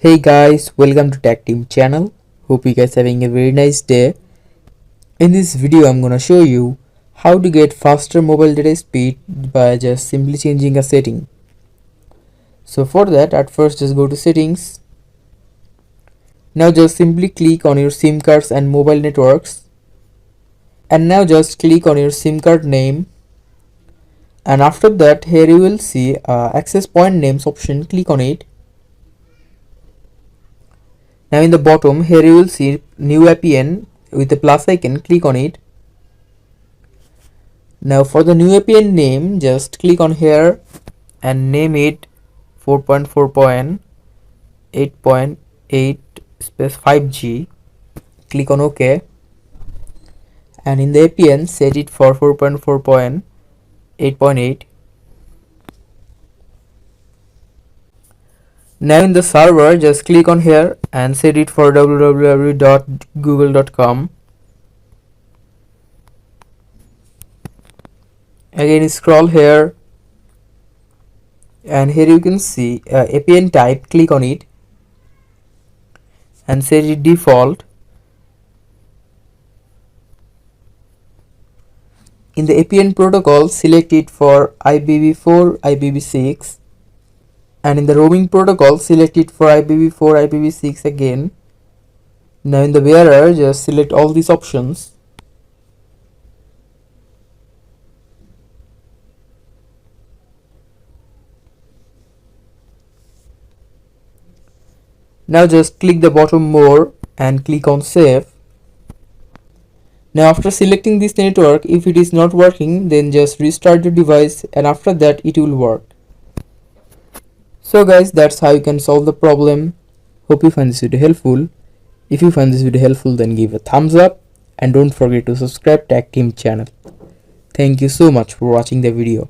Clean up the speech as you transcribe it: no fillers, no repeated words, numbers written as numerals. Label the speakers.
Speaker 1: Hey guys, welcome to Tech Team channel. Hope you guys having a very nice day. In this video I'm gonna show you how to get faster mobile data speed by just simply changing a setting. So for that, at first just go to settings. Now just simply click on your SIM cards and mobile networks, and now just click on your SIM card name, and after that here you will see access point names option. Click on it. Now in the bottom here you will see new APN with the plus icon. Click on it. Now for the new APN name, just click on here and name it 4.4.8.8 space 5G. Click on OK, and in the APN set it for 4.4.8.8. Now in the server, just click on here and set it for www.google.com. Again scroll here, and here you can see APN type. Click on it and set it default. In the APN protocol, select it for IPv4, IPv6, and in the roaming protocol, select it for IPv4, IPv6 again. Now in the bearer, just select all these options. Now just click the bottom more and click on save. Now after selecting this network, if it is not working, then just restart the device, and after that it will work. So guys, that's how you can solve the problem. Hope you find this video helpful. If you find this video helpful, then give a thumbs up and don't forget to subscribe Tech Team channel. Thank you so much for watching the video.